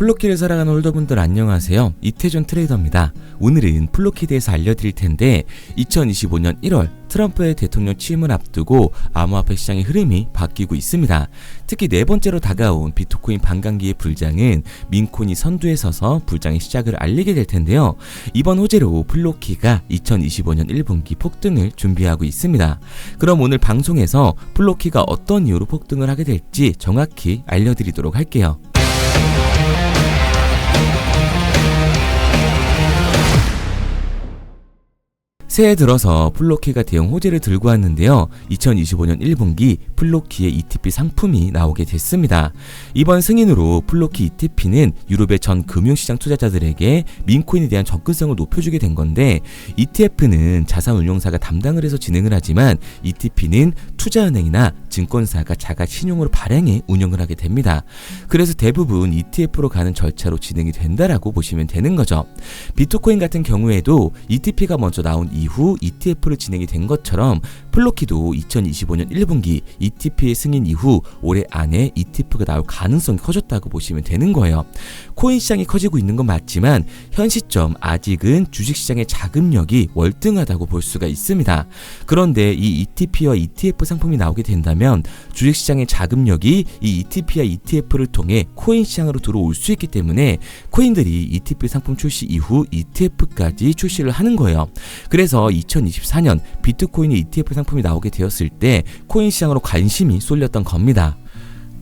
플로키를 사랑하는 홀더분들 안녕하세요. 이태준 트레이더입니다. 오늘은 플로키에 대해서 알려드릴 텐데 2025년 1월 트럼프의 대통령 취임을 앞두고 암호화폐 시장의 흐름이 바뀌고 있습니다. 특히 네 번째로 다가온 비트코인 반감기의 불장은 민코인이 선두에 서서 불장의 시작을 알리게 될 텐데요. 이번 호재로 플로키가 2025년 1분기 폭등을 준비하고 있습니다. 그럼 오늘 방송에서 플로키가 어떤 이유로 폭등을 하게 될지 정확히 알려드리도록 할게요. 새해 들어서 플로키가 대형 호재를 들고 왔는데요. 2025년 1분기 플로키의 ETP 상품이 나오게 됐습니다. 이번 승인으로 플로키 ETP는 유럽의 전 금융시장 투자자들에게 민코인에 대한 접근성을 높여주게 된 건데, ETF는 자산운용사가 담당을 해서 진행을 하지만 ETP는 투자은행이나 증권사가 자가 신용으로 발행해 운영을 하게 됩니다. 그래서 대부분 ETF로 가는 절차로 진행이 된다라고 보시면 되는 거죠. 비트코인 같은 경우에도 ETP가 먼저 나온 이후 ETF를 진행이 된 것처럼 플로키도 2025년 1분기 ETP의 승인 이후 올해 안에 ETF가 나올 가능성이 커졌다고 보시면 되는 거예요. 코인 시장이 커지고 있는 건 맞지만 현 시점 아직은 주식시장의 자금력이 월등하다고 볼 수가 있습니다. 그런데 이 ETP와 ETF 상품이 나오게 된다면 주식시장의 자금력이 이 ETP와 ETF를 통해 코인 시장으로 들어올 수 있기 때문에 코인들이 ETP 상품 출시 이후 ETF까지 출시를 하는 거예요. 그래서 2024년 비트코인의 ETF 상품이 나오게 되었을 때 코인 시장으로 관심이 쏠렸던 겁니다.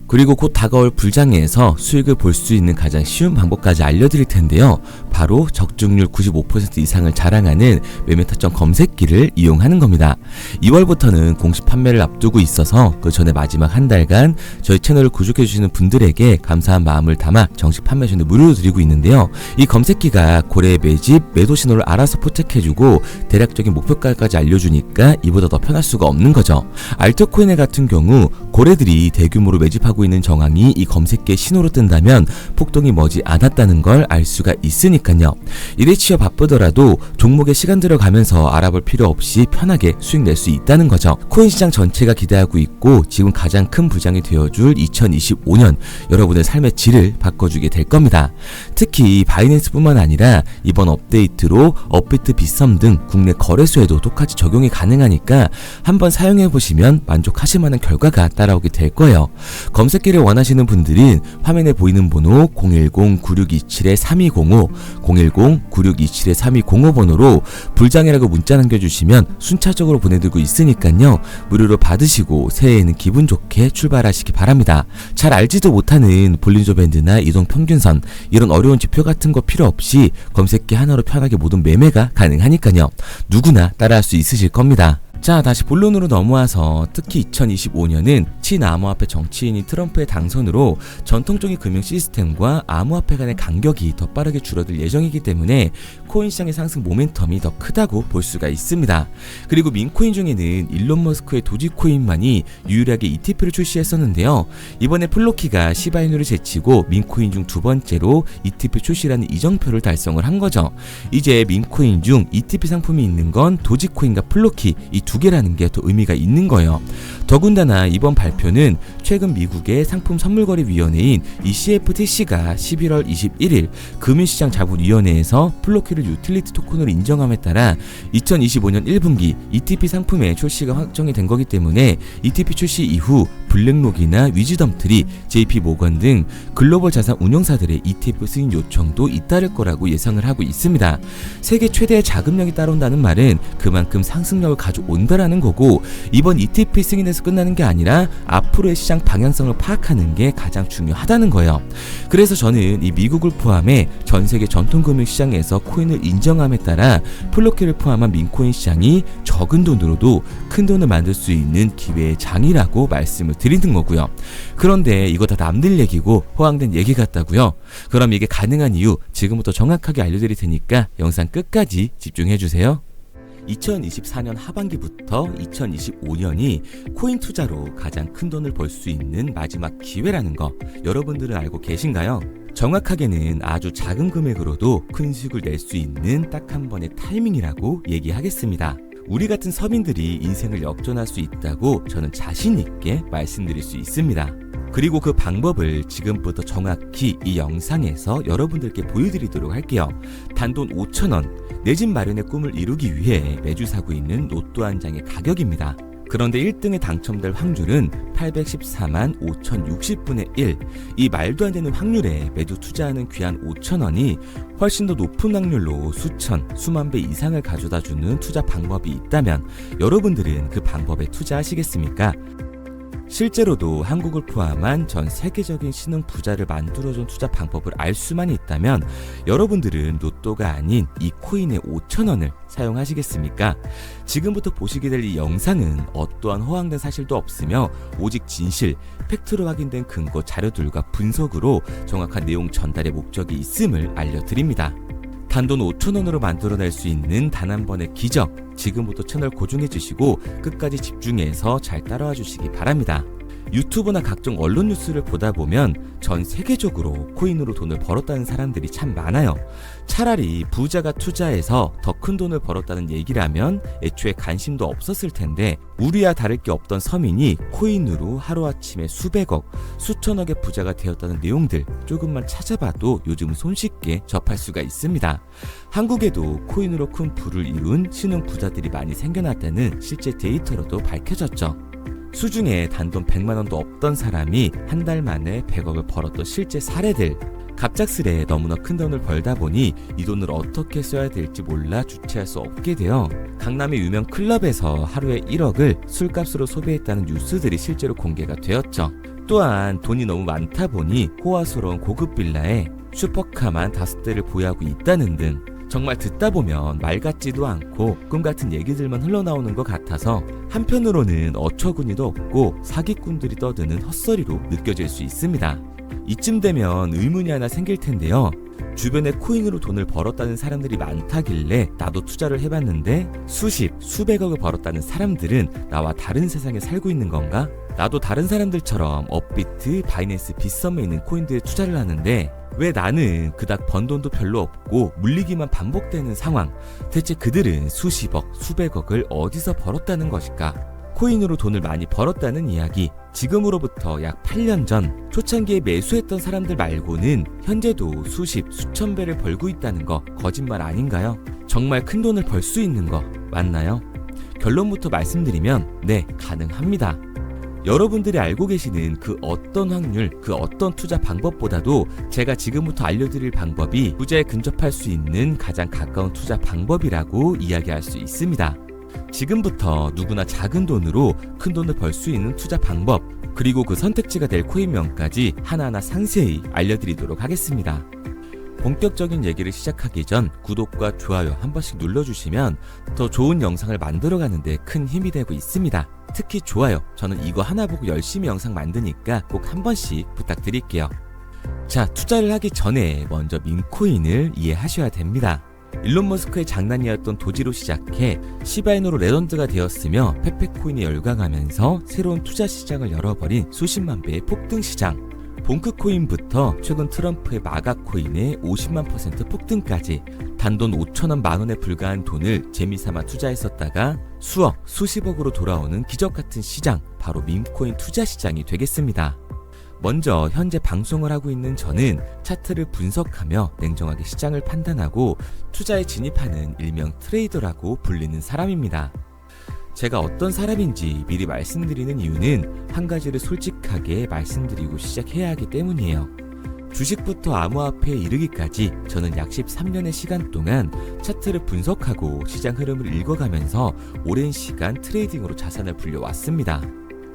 그리고 곧 다가올 불장에서 수익을 볼 수 있는 가장 쉬운 방법까지 알려드릴 텐데요. 바로 적중률 95% 이상을 자랑하는 매매타점 검색기를 이용하는 겁니다. 2월부터는 공식 판매를 앞두고 있어서 그 전에 마지막 한 달간 저희 채널을 구독해주시는 분들에게 감사한 마음을 담아 정식 판매 전에 무료로 드리고 있는데요. 이 검색기가 고래의 매집, 매도 신호를 알아서 포착해주고 대략적인 목표가까지 알려주니까 이보다 더 편할 수가 없는 거죠. 알트코인 같은 경우 고래들이 대규모로 매집하고 있는 정황이 이 검색기의 신호로 뜬다면 폭동이 머지 않았다는 걸 알 수가 있으니까요. 일에 치여 바쁘더라도 종목에 시간 들어가면서 알아볼 필요 없이 편하게 수익 낼 수 있다는 거죠. 코인 시장 전체가 기대하고 있고 지금 가장 큰 부장이 되어줄 2025년 여러분의 삶의 질을 바꿔주게 될 겁니다. 특히 바이낸스뿐만 아니라 이번 업데이트로 업비트, 빗썸 등 국내 거래소에도 똑같이 적용이 가능하니까 한번 사용해보시면 만족하실 만한 결과가 따라오게 될 거예요. 검색기를 원하시는 분들은 화면에 보이는 번호 010-9627-3205, 010-9627-3205 번호로 불장이라고 문자 남겨주시면 순차적으로 보내드리고 있으니까요. 무료로 받으시고 새해에는 기분 좋게 출발하시기 바랍니다. 잘 알지도 못하는 볼린저 밴드나 이동 평균선 이런 어려운 지표 같은 거 필요 없이 검색기 하나로 편하게 모든 매매가 가능하니까요. 누구나 따라할 수 있으실 겁니다. 자, 다시 본론으로 넘어와서 특히 2025년은 친암호화폐 정치인인 트럼프의 당선으로 전통적인 금융 시스템과 암호화폐 간의 간격이 더 빠르게 줄어들 예정이기 때문에 코인 시장의 상승 모멘텀이 더 크다고 볼 수가 있습니다. 그리고 민코인 중에는 일론 머스크의 도지코인만이 유일하게 ETP를 출시했었는데요. 이번에 플로키가 시바이누를 제치고 민코인 중 두 번째로 ETP 출시라는 이정표를 달성을 한 거죠. 이제 민코인 중 ETP 상품이 있는 건 도지코인과 플로키 이 두 개라는 게 더 의미가 있는 거예요. 더군다나 이번 발표는 최근 미국의 상품 선물거래위원회인 이 CFTC가 11월 21일 금융시장자본위원회에서 플로키를 유틸리티 토큰으로 인정함에 따라 2025년 1분기 ETP 상품의 출시가 확정이 된 거기 때문에 ETP 출시 이후 블랙록이나 위즈덤트리, JP모건 등 글로벌 자산 운용사들의 ETF 승인 요청도 잇따를 거라고 예상을 하고 있습니다. 세계 최대의 자금력이 따라온다는 말은 그만큼 상승력을 가져온다라는 거고, 이번 ETP 승인에서 끝나는 게 아니라 앞으로의 시장 방향성을 파악하는 게 가장 중요하다는 거예요. 그래서 저는 이 미국을 포함해 전 세계 전통금융 시장에서 코인을 인정함에 따라 플로키를 포함한 민코인 시장이 적은 돈으로도 큰 돈을 만들 수 있는 기회의 장이라고 말씀을 드리는 거고요. 그런데 이거 다 남들 얘기고 허황된 얘기 같다고요? 그럼 이게 가능한 이유 지금부터 정확하게 알려드릴 테니까 영상 끝까지 집중해주세요. 2024년 하반기부터 2025년이 코인 투자로 가장 큰 돈을 벌 수 있는 마지막 기회라는 거 여러분들은 알고 계신가요? 정확하게는 아주 작은 금액으로도 큰 수익을 낼 수 있는 딱 한 번의 타이밍이라고 얘기하겠습니다. 우리 같은 서민들이 인생을 역전할 수 있다고 저는 자신 있게 말씀드릴 수 있습니다. 그리고 그 방법을 지금부터 정확히 이 영상에서 여러분들께 보여드리도록 할게요. 단돈 5,000원, 내 집 마련의 꿈을 이루기 위해 매주 사고 있는 로또 한 장의 가격입니다. 그런데 1등에 당첨될 확률은 814만 5060분의 1. 이 말도 안 되는 확률에 매주 투자하는 귀한 5,000원이 훨씬 더 높은 확률로 수천, 수만 배 이상을 가져다 주는 투자 방법이 있다면 여러분들은 그 방법에 투자하시겠습니까? 실제로도 한국을 포함한 전 세계적인 신흥 부자를 만들어준 투자 방법을 알 수만 있다면 여러분들은 로또가 아닌 이 코인의 5,000원을 사용하시겠습니까? 지금부터 보시게 될 이 영상은 어떠한 허황된 사실도 없으며 오직 진실, 팩트로 확인된 근거 자료들과 분석으로 정확한 내용 전달의 목적이 있음을 알려드립니다. 단돈 5,000원으로 만들어낼 수 있는 단 한 번의 기적, 지금부터 채널 고정해주시고 끝까지 집중해서 잘 따라와 주시기 바랍니다. 유튜브나 각종 언론 뉴스를 보다 보면 전 세계적으로 코인으로 돈을 벌었다는 사람들이 참 많아요. 차라리 부자가 투자해서 더 큰 돈을 벌었다는 얘기라면 애초에 관심도 없었을 텐데 우리와 다를 게 없던 서민이 코인으로 하루아침에 수백억, 수천억의 부자가 되었다는 내용들 조금만 찾아봐도 요즘 손쉽게 접할 수가 있습니다. 한국에도 코인으로 큰 부를 이룬 신흥 부자들이 많이 생겨났다는 실제 데이터로도 밝혀졌죠. 수중에 단돈 100만원도 없던 사람이 한 달 만에 100억을 벌었던 실제 사례들. 갑작스레 너무나 큰 돈을 벌다 보니 이 돈을 어떻게 써야 될지 몰라 주체할 수 없게 되어 강남의 유명 클럽에서 하루에 1억을 술값으로 소비했다는 뉴스들이 실제로 공개가 되었죠. 또한 돈이 너무 많다 보니 호화스러운 고급 빌라에 슈퍼카만 5대를 보유하고 있다는 등 정말 듣다 보면 말 같지도 않고 꿈 같은 얘기들만 흘러나오는 것 같아서 한편으로는 어처구니도 없고 사기꾼들이 떠드는 헛소리로 느껴질 수 있습니다. 이쯤 되면 의문이 하나 생길 텐데요. 주변에 코인으로 돈을 벌었다는 사람들이 많다길래 나도 투자를 해봤는데 수십, 수백억을 벌었다는 사람들은 나와 다른 세상에 살고 있는 건가? 나도 다른 사람들처럼 업비트, 바이낸스, 빗썸에 있는 코인들에 투자를 하는데 왜 나는 그닥 번 돈도 별로 없고 물리기만 반복되는 상황? 대체 그들은 수십억, 수백억을 어디서 벌었다는 것일까? 코인으로 돈을 많이 벌었다는 이야기, 지금으로부터 약 8년 전 초창기에 매수했던 사람들 말고는 현재도 수십, 수천 배를 벌고 있다는 거 거짓말 아닌가요? 정말 큰 돈을 벌 수 있는 거 맞나요? 결론부터 말씀드리면 네, 가능합니다. 여러분들이 알고 계시는 그 어떤 확률, 그 어떤 투자 방법보다도 제가 지금부터 알려드릴 방법이 부자에 근접할 수 있는 가장 가까운 투자 방법이라고 이야기할 수 있습니다. 지금부터 누구나 작은 돈으로 큰 돈을 벌 수 있는 투자 방법, 그리고 그 선택지가 될 코인명까지 하나하나 상세히 알려드리도록 하겠습니다. 본격적인 얘기를 시작하기 전 구독과 좋아요 한 번씩 눌러주시면 더 좋은 영상을 만들어가는 데 큰 힘이 되고 있습니다. 특히 좋아요, 저는 이거 하나 보고 열심히 영상 만드니까 꼭 한 번씩 부탁드릴게요. 자, 투자를 하기 전에 먼저 민코인을 이해하셔야 됩니다. 일론 머스크의 장난이었던 도지로 시작해 시바이누로 레전드가 되었으며 페페코인에 열광하면서 새로운 투자 시장을 열어버린 수십만 배의 폭등 시장. 봉크코인부터 최근 트럼프의 마가코인의 50만% 폭등까지 단돈 5천원 만원에 불과한 돈을 재미삼아 투자했었다가 수억, 수십억으로 돌아오는 기적같은 시장, 바로 밈코인 투자 시장이 되겠습니다. 먼저 현재 방송을 하고 있는 저는 차트를 분석하며 냉정하게 시장을 판단하고 투자에 진입하는 일명 트레이더라고 불리는 사람입니다. 제가 어떤 사람인지 미리 말씀드리는 이유는 한 가지를 솔직하게 말씀드리고 시작해야 하기 때문이에요. 주식부터 암호화폐에 이르기까지 저는 약 13년의 시간 동안 차트를 분석하고 시장 흐름을 읽어가면서 오랜 시간 트레이딩으로 자산을 불려왔습니다.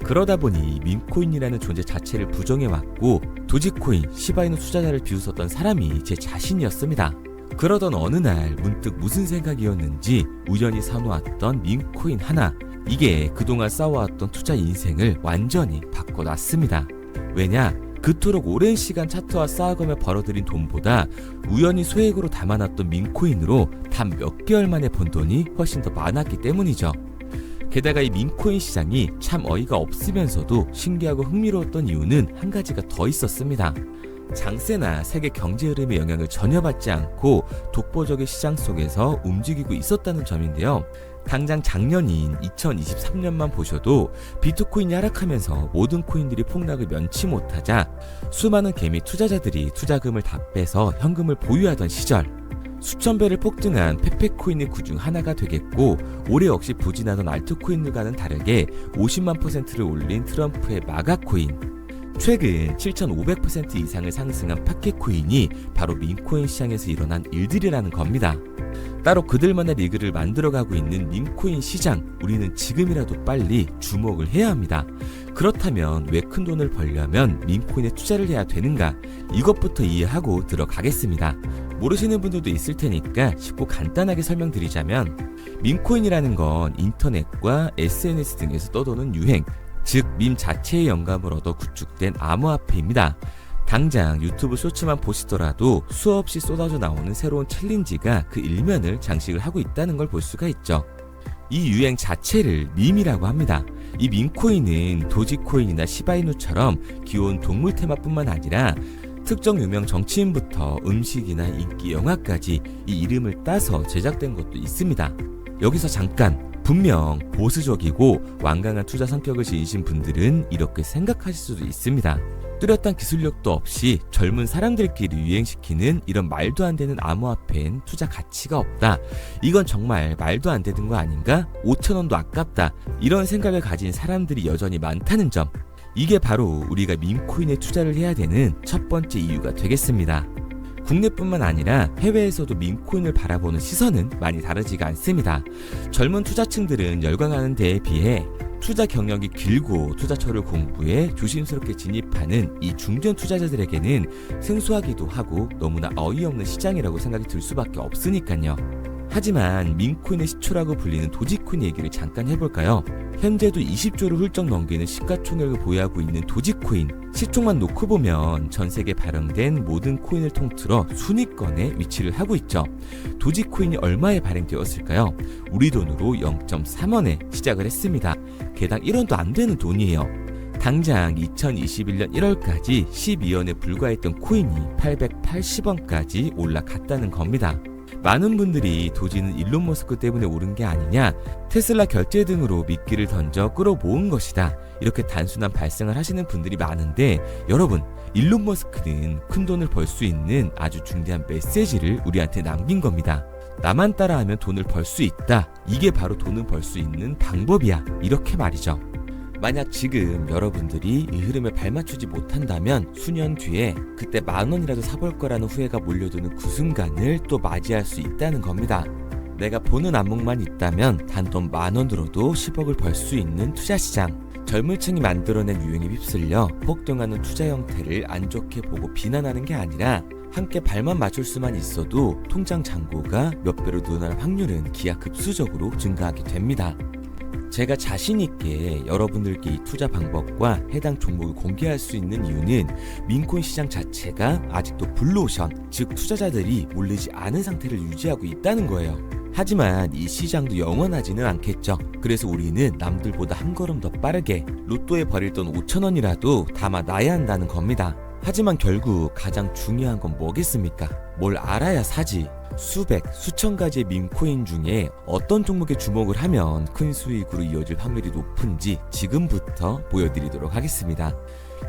그러다 보니 밈코인이라는 존재 자체를 부정해왔고 도지코인, 시바이누 투자자를 비웃었던 사람이 제 자신이었습니다. 그러던 어느 날 문득 무슨 생각이었는지 우연히 사놓았던 밈코인 하나, 이게 그동안 쌓아왔던 투자 인생을 완전히 바꿔놨습니다. 왜냐? 그토록 오랜 시간 차트와 쌓아가며 벌어들인 돈보다 우연히 소액으로 담아놨던 밈코인으로 단 몇 개월 만에 번 돈이 훨씬 더 많았기 때문이죠. 게다가 이 밈코인 시장이 참 어이가 없으면서도 신기하고 흥미로웠던 이유는 한 가지가 더 있었습니다. 장세나 세계 경제 흐름의 영향을 전혀 받지 않고 독보적인 시장 속에서 움직이고 있었다는 점인데요. 당장 작년인 2023년만 보셔도 비트코인이 하락하면서 모든 코인들이 폭락을 면치 못하자 수많은 개미 투자자들이 투자금을 다 빼서 현금을 보유하던 시절, 수천 배를 폭등한 페페코인이 그중 하나가 되겠고, 올해 역시 부진하던 알트코인들과는 다르게 50만 %를 올린 트럼프의 마가코인, 최근 7,500% 이상을 상승한 파켓코인이 바로 민코인 시장에서 일어난 일들이라는 겁니다. 따로 그들만의 리그를 만들어가고 있는 민코인 시장, 우리는 지금이라도 빨리 주목을 해야 합니다. 그렇다면 왜 큰 돈을 벌려면 민코인에 투자를 해야 되는가? 이것부터 이해하고 들어가겠습니다. 모르시는 분들도 있을 테니까 쉽고 간단하게 설명드리자면, 민코인이라는 건 인터넷과 SNS 등에서 떠도는 유행, 즉 밈 자체의 영감을 얻어 구축된 암호화폐입니다. 당장 유튜브 쇼츠만 보시더라도 수없이 쏟아져 나오는 새로운 챌린지가 그 일면을 장식을 하고 있다는 걸 볼 수가 있죠. 이 유행 자체를 밈이라고 합니다. 이 밈코인은 도지코인이나 시바이누처럼 귀여운 동물 테마뿐만 아니라 특정 유명 정치인부터 음식이나 인기 영화까지 이 이름을 따서 제작된 것도 있습니다. 여기서 잠깐, 분명 보수적이고 완강한 투자 성격을 지니신 분들은 이렇게 생각하실 수도 있습니다. 뚜렷한 기술력도 없이 젊은 사람들끼리 유행시키는 이런 말도 안 되는 암호화폐엔 투자 가치가 없다. 이건 정말 말도 안 되는 거 아닌가? 5,000원도 아깝다. 이런 생각을 가진 사람들이 여전히 많다는 점. 이게 바로 우리가 밈코인에 투자를 해야 되는 첫 번째 이유가 되겠습니다. 국내뿐만 아니라 해외에서도 밈코인을 바라보는 시선은 많이 다르지가 않습니다. 젊은 투자층들은 열광하는 데에 비해 투자 경력이 길고 투자처를 공부해 조심스럽게 진입하는 이 중견 투자자들에게는 생소하기도 하고 너무나 어이없는 시장이라고 생각이 들 수밖에 없으니까요. 하지만 밈코인의 시초라고 불리는 도지코인 얘기를 잠깐 해볼까요? 현재도 20조를 훌쩍 넘기는 시가총액을 보유하고 있는 도지코인, 시총만 놓고 보면 전 세계 발행된 모든 코인을 통틀어 순위권에 위치를 하고 있죠. 도지코인이 얼마에 발행되었을까요? 우리 돈으로 0.3원에 시작을 했습니다. 개당 1원도 안 되는 돈이에요. 당장 2021년 1월까지 12원에 불과했던 코인이 880원까지 올라갔다는 겁니다. 많은 분들이 도지는 일론 머스크 때문에 오른 게 아니냐, 테슬라 결제 등으로 미끼를 던져 끌어모은 것이다, 이렇게 단순한 발상을 하시는 분들이 많은데, 여러분, 일론 머스크는 큰 돈을 벌 수 있는 아주 중대한 메시지를 우리한테 남긴 겁니다. 나만 따라하면 돈을 벌 수 있다. 이게 바로 돈을 벌 수 있는 방법이야. 이렇게 말이죠. 만약 지금 여러분들이 이 흐름에 발맞추지 못한다면 수년 뒤에 그때 10,000원이라도 사볼 거라는 후회가 몰려드는 그 순간을 또 맞이할 수 있다는 겁니다. 내가 보는 안목만 있다면 단돈 10,000원 들어도 10억을 벌 수 있는 투자시장. 젊은 층이 만들어낸 유행에 휩쓸려 폭등하는 투자 형태를 안 좋게 보고 비난하는 게 아니라, 함께 발만 맞출 수만 있어도 통장 잔고가 몇 배로 늘어날 확률은 기하급수적으로 증가하게 됩니다. 제가 자신있게 여러분들께 이 투자 방법과 해당 종목을 공개할 수 있는 이유는 민코인 시장 자체가 아직도 블루오션, 즉 투자자들이 몰리지 않은 상태를 유지하고 있다는 거예요. 하지만 이 시장도 영원하지는 않겠죠. 그래서 우리는 남들보다 한 걸음 더 빠르게 로또에 버릴 돈 5,000원이라도 담아놔야 한다는 겁니다. 하지만 결국 가장 중요한 건 뭐겠습니까? 뭘 알아야 사지. 수백, 수천 가지의 밈코인 중에 어떤 종목에 주목을 하면 큰 수익으로 이어질 확률이 높은지 지금부터 보여드리도록 하겠습니다.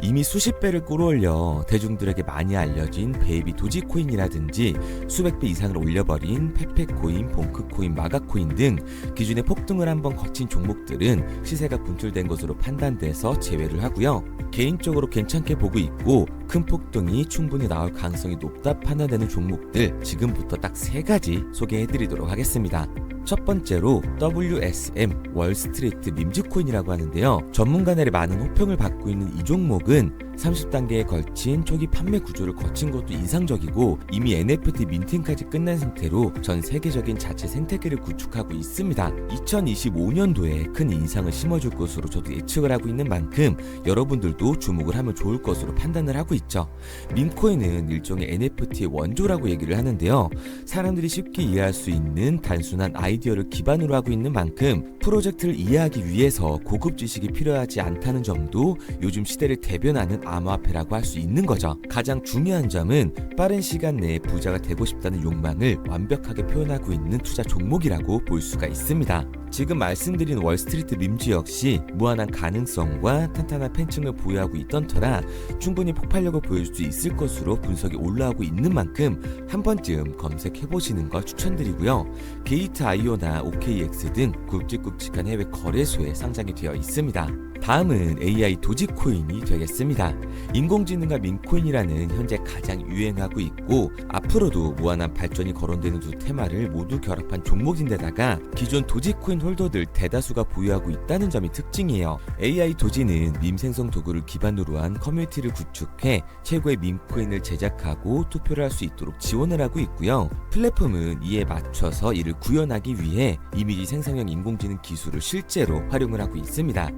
이미 수십 배를 끌어올려 대중들에게 많이 알려진 베이비 도지코인이라든지 수백 배 이상을 올려버린 페페코인, 봉크코인, 마가코인 등 기존에 폭등을 한번 거친 종목들은 시세가 분출된 것으로 판단돼서 제외를 하고요. 개인적으로 괜찮게 보고 있고 큰 폭등이 충분히 나올 가능성이 높다 판단되는 종목들 지금부터 딱 3가지 소개해드리도록 하겠습니다. 첫 번째로 WSM 월스트리트 밈즈코인이라고 하는데요. 전문가들의 많은 호평을 받고 있는 이 종목은 30단계에 걸친 초기 판매 구조를 거친 것도 인상적이고 이미 NFT 민팅까지 끝난 상태로 전 세계적인 자체 생태계를 구축하고 있습니다. 2025년도에 큰 인상을 심어줄 것으로 저도 예측을 하고 있는 만큼 여러분들도 주목을 하면 좋을 것으로 판단을 하고 있죠. 밈코인은 일종의 NFT의 원조라고 얘기를 하는데요. 사람들이 쉽게 이해할 수 있는 단순한 아이디어를 기반으로 하고 있는 만큼 프로젝트를 이해하기 위해서 고급 지식이 필요하지 않다는 점도 요즘 시대를 대변하는 암호화폐라고 할 수 있는 거죠. 가장 중요한 점은 빠른 시간 내에 부자가 되고 싶다는 욕망을 완벽하게 표현하고 있는 투자 종목이라고 볼 수가 있습니다. 지금 말씀드린 월스트리트 밈즈 역시 무한한 가능성과 탄탄한 팬층을 보유하고 있던 터라 충분히 폭발력을 보여줄 수 있을 것으로 분석이 올라오고 있는 만큼 한 번쯤 검색해보시는 걸 추천드리고요. 게이트.io나 OKX 등 굵직굵직한 해외 거래소에 상장이 되어 있습니다. 다음은 AI 도지코인이 되겠습니다. 인공지능과 민코인이라는 현재 가장 유행하고 있고 앞으로도 무한한 발전이 거론되는 두 테마를 모두 결합한 종목인데다가 기존 도지코인 홀더들 대다수가 보유하고 있다는 점이 특징이에요. AI 도지는 밈 생성 도구를 기반으로 한 커뮤니티를 구축해 최고의 밈코인을 제작하고 투표를 할 수 있도록 지원을 하고 있고요. 플랫폼은 이에 맞춰서 이를 구현하기 위해 이미지 생성형 인공지능 기술을 실제로 활용을 하고 있습니다.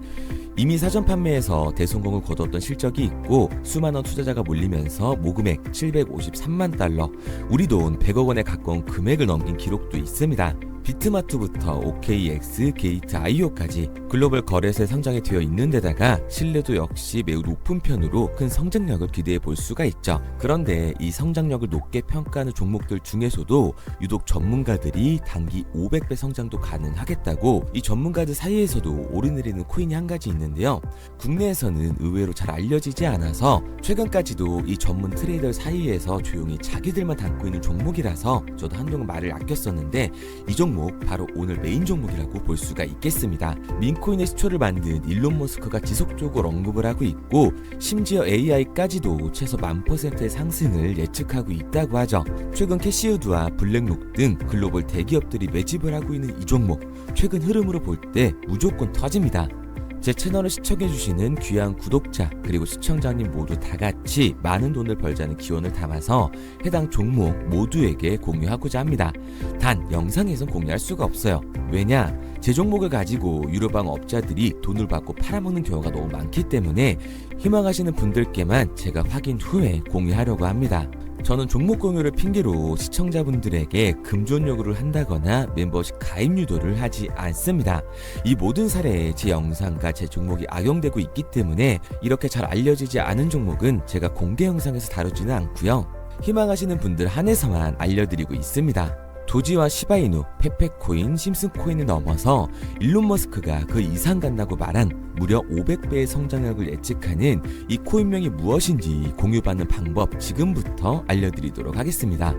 이미 사전 판매에서 대성공을 거뒀던 실적이 있고 수만원 투자자가 몰리면서 모금액 753만 달러, 우리 돈 100억 원에 가까운 금액을 넘긴 기록도 있습니다. 비트마트부터 OKX, 게이트.io까지 글로벌 거래소에 상장이 되어 있는 데다가 신뢰도 역시 매우 높은 편으로 큰 성장력을 기대해 볼 수가 있죠. 그런데 이 성장력을 높게 평가하는 종목들 중에서도 유독 전문가들이 단기 500배 성장도 가능하겠다고 이 전문가들 사이에서도 오르내리는 코인이 한 가지 있는데요. 국내에서는 의외로 잘 알려지지 않아서 최근까지도 이 전문 트레이더 사이에서 조용히 자기들만 담고 있는 종목이라서 저도 한동안 말을 아꼈었는데 이 종목 바로 오늘 메인 종목이라고 볼 수가 있겠습니다. 민코인의 시초를 만든 일론 머스크가 지속적으로 언급을 하고 있고 심지어 AI까지도 최소 1000%의 상승을 예측하고 있다고 하죠. 최근 캐시우드와 블랙록 등 글로벌 대기업들이 매집을 하고 있는 이 종목 최근 흐름으로 볼 때 무조건 터집니다. 제 채널을 시청해주시는 귀한 구독자 그리고 시청자님 모두 다같이 많은 돈을 벌자는 기원을 담아서 해당 종목 모두에게 공유하고자 합니다. 단 영상에선 공유할 수가 없어요. 왜냐? 제 종목을 가지고 유료방 업자들이 돈을 받고 팔아먹는 경우가 너무 많기 때문에 희망하시는 분들께만 제가 확인 후에 공유하려고 합니다. 저는 종목 공유를 핑계로 시청자분들에게 금전 요구를 한다거나 멤버십 가입 유도를 하지 않습니다. 이 모든 사례에 제 영상과 제 종목이 악용되고 있기 때문에 이렇게 잘 알려지지 않은 종목은 제가 공개 영상에서 다루지는 않고요. 희망하시는 분들 한해서만 알려드리고 있습니다. 도지와 시바이누, 페페코인, 심슨코인을 넘어서 일론 머스크가 그 이상 간다고 말한 무려 500배의 성장력을 예측하는 이 코인명이 무엇인지 공유받는 방법 지금부터 알려드리도록 하겠습니다.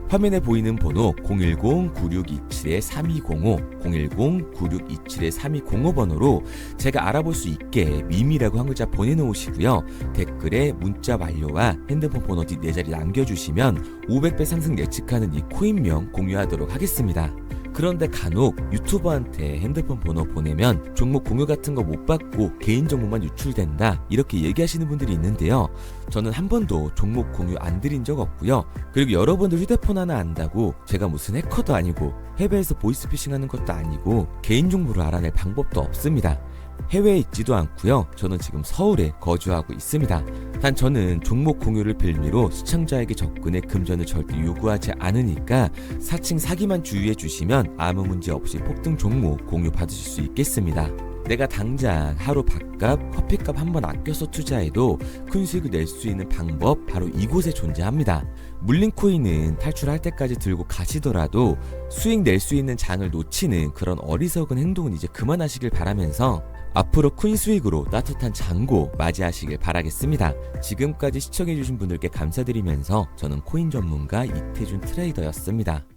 화면에 보이는 번호 010-9627-3205, 010-9627-3205 번호로 제가 알아볼 수 있게 밈이라고 한 글자 보내놓으시고요. 댓글에 문자 완료와 핸드폰 번호 뒷 4자리 남겨주시면 500배 상승 예측하는 이 코인명 공유하도록 하겠습니다. 그런데 간혹 유튜버한테 핸드폰 번호 보내면 종목 공유 같은 거 못 받고 개인 정보만 유출된다 이렇게 얘기하시는 분들이 있는데요. 저는 한 번도 종목 공유 안 드린 적 없고요. 그리고 여러분들 휴대폰 하나 안다고 제가 무슨 해커도 아니고 해외에서 보이스피싱 하는 것도 아니고 개인 정보를 알아낼 방법도 없습니다. 해외에 있지도 않고요. 저는 지금 서울에 거주하고 있습니다. 단 저는 종목 공유를 빌미로 시청자에게 접근의 금전을 절대 요구하지 않으니까 사칭 사기만 주의해 주시면 아무 문제 없이 폭등 종목 공유 받으실 수 있겠습니다. 내가 당장 하루 밥값, 커피값 한번 아껴서 투자해도 큰 수익을 낼 수 있는 방법 바로 이곳에 존재합니다. 물린 코인은 탈출할 때까지 들고 가시더라도 수익 낼 수 있는 장을 놓치는 그런 어리석은 행동은 이제 그만하시길 바라면서 앞으로 큰 수익으로 따뜻한 장고 맞이하시길 바라겠습니다. 지금까지 시청해주신 분들께 감사드리면서 저는 코인 전문가 이태준 트레이더였습니다.